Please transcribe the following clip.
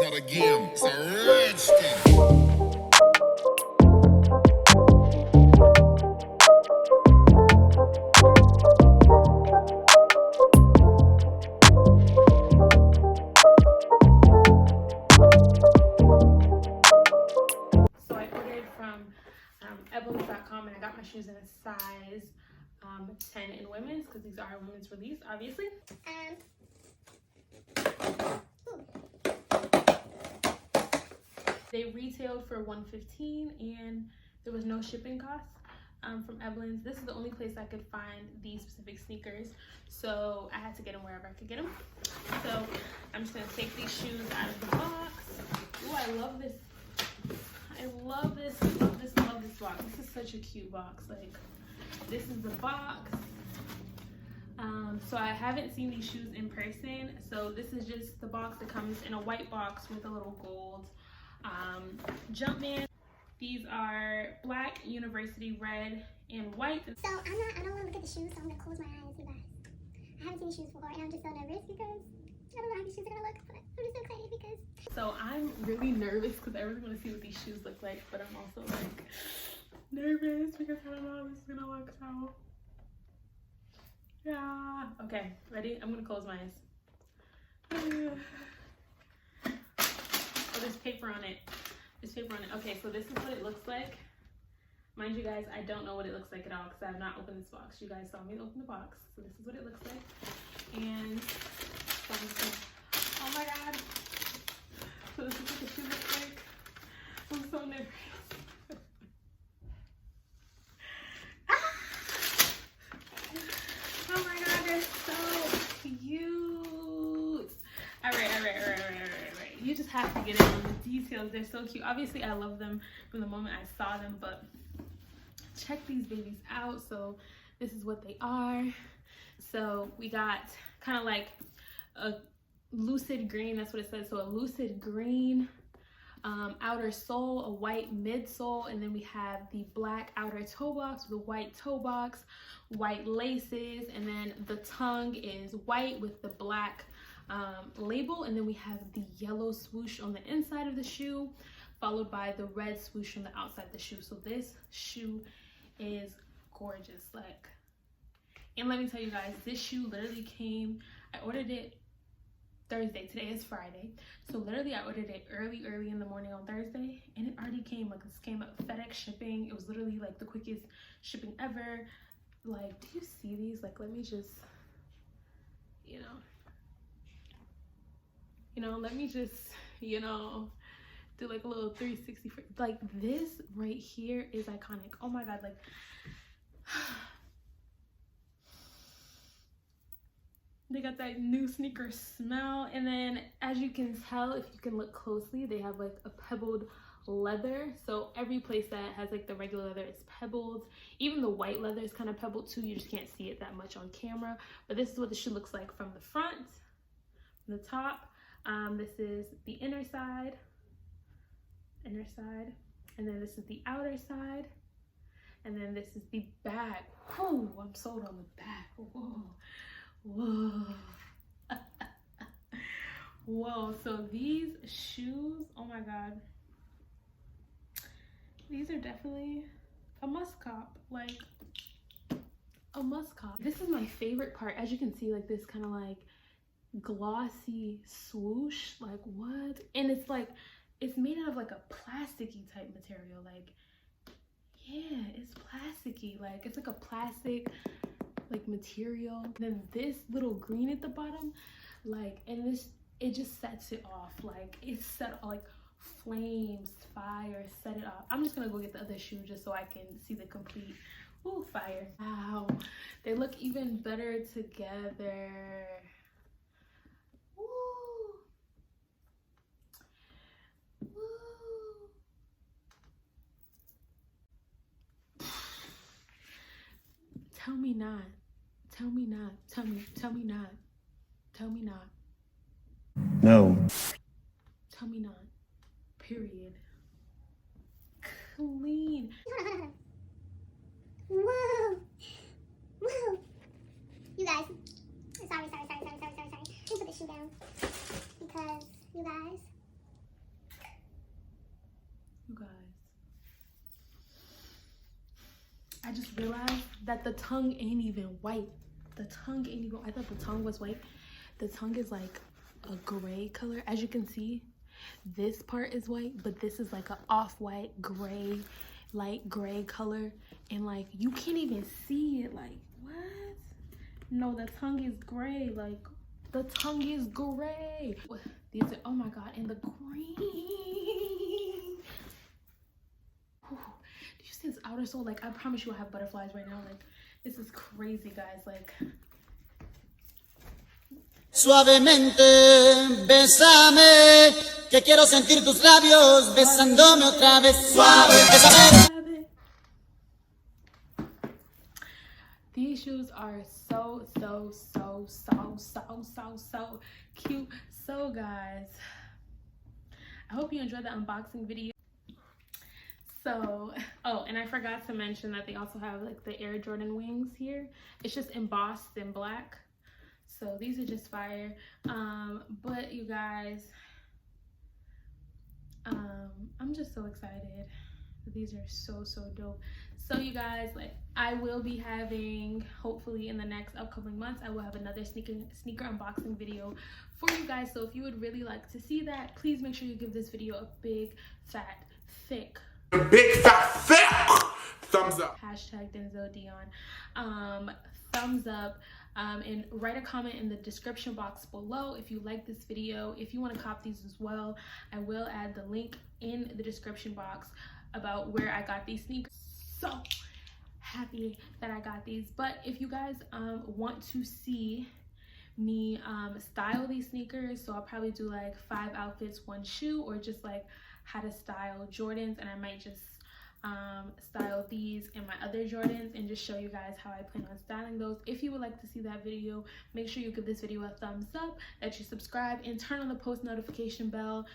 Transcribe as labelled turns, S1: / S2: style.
S1: not a game, it's a rich thing.
S2: So I ordered from Hobbies.com and I got my shoes in a size 10 in women's because these are women's release, obviously. They retailed for $115 and there was no shipping costs from Evelyn's. This is the only place I could find these specific sneakers, so I had to get them wherever I could get them. So I'm just gonna take these shoes out of the box. Ooh, I love this. I love this box. This is such a cute box. Like, this is the box. So I haven't seen these shoes in person. So this is just the box that comes in a white box with a little gold Jumpman. These are black, university red, and white.
S3: So I don't want to look at the shoes, so I'm gonna close my eyes, you guys. I haven't seen these shoes before, and I'm just so nervous because I don't know how these shoes are gonna look, but I'm just so excited because.
S2: So I'm really nervous because I really want to see what these shoes look like, but I'm also like nervous because I don't know how this is gonna look. So yeah. Okay, ready? I'm gonna close my eyes. Oh, there's paper on it. There's paper on it. Okay, so this is what it looks like. Mind you guys, I don't know what it looks like at all because I have not opened this box. You guys saw me open the box. So this is what it looks like. And so I'm just gonna, oh my god. So this is what the shoe looks like. I'm so nervous. Oh my god, they're so cute. All right. You just have to get in on the details. They're so cute. Obviously, I love them from the moment I saw them, but check these babies out. So this is what they are. So we got kind of like a lucid green. That's what it says. So a lucid green outer sole, a white midsole, and then we have the black outer toe box with a white toe box, white laces, and then the tongue is white with the black label, and then we have the yellow swoosh on the inside of the shoe, followed by the red swoosh on the outside of the shoe. So this shoe is gorgeous. Like, and let me tell you guys, this shoe literally came, I ordered it Thursday. Today is Friday, so literally I ordered it early in the morning on Thursday, and it already came. Like, this came up FedEx shipping. It was literally like the quickest shipping ever. Like, do you see these? Like, let me just, let me just, do like a little 360 for, like, this right here is iconic. Oh my god, like, they got that new sneaker smell. And then, as you can tell, if you can look closely, they have like a pebbled leather. So every place that has like the regular leather is pebbled. Even the white leather is kind of pebbled too. You just can't see it that much on camera. But this is what the shoe looks like from the front, from the top. This is the inner side, and then this is the outer side, and then this is the back. Whew, I'm sold on the back. Whoa. Whoa. So these shoes, oh my god, these are definitely a must cop. Like, a must cop. This is my favorite part. As you can see, like, this kind of like glossy swoosh, like, what? And it's like, it's made out of like a plasticky type material. Like, yeah, it's plasticky. Like, it's like a plastic like material. And then this little green at the bottom, like, and this, it just sets it off. Like, it's set, like, flames, fire, set it off. I'm just gonna go get the other shoe just so I can see the complete, ooh, fire. Wow, they look even better together. Tell me not. Tell me not. Tell me not. Tell me not.
S4: No.
S2: Tell me not. Period. Clean.
S3: Whoa. You guys, sorry. Let me put the shoe down because, you guys,
S2: that the tongue ain't even white. The tongue ain't even, I thought the tongue was white. The tongue is like a gray color. As you can see, this part is white, but this is like a off-white, gray, light gray color. And like, you can't even see it. Like, what? No, the tongue is gray. Like, the tongue is gray. These are, oh my God, and the green. Whew. Did you see this outer sole? Like, I promise you I have butterflies right now. Like, this is crazy, guys. Like,
S5: Suavemente, bésame, que quiero sentir tus labios besándome otra vez. Suave, bésame.
S2: These shoes are so cute. So guys, I hope you enjoyed the unboxing video. So, oh, and I forgot to mention that they also have like the Air Jordan wings here. It's just embossed in black. So these are just fire. But you guys, I'm just so excited. These are so dope. So you guys, like, I will be having, hopefully in the next upcoming months, I will have another sneaker unboxing video for you guys. So if you would really like to see that, please make sure you give this video a big fat thick
S6: thumbs up.
S2: Hashtag Denzel Dion. Thumbs up. And write a comment in the description box below if you like this video. If you want to cop these as well, I will add the link in the description box about where I got these sneakers. So happy that I got these. But if you guys want to see me style these sneakers, so I'll probably do like 5 outfits, 1 shoe, or just like how to style Jordans, and I might just style these and my other Jordans and just show you guys how I plan on styling those. If you would like to see that video, make sure you give this video a thumbs up, that you subscribe, and turn on the post notification bell.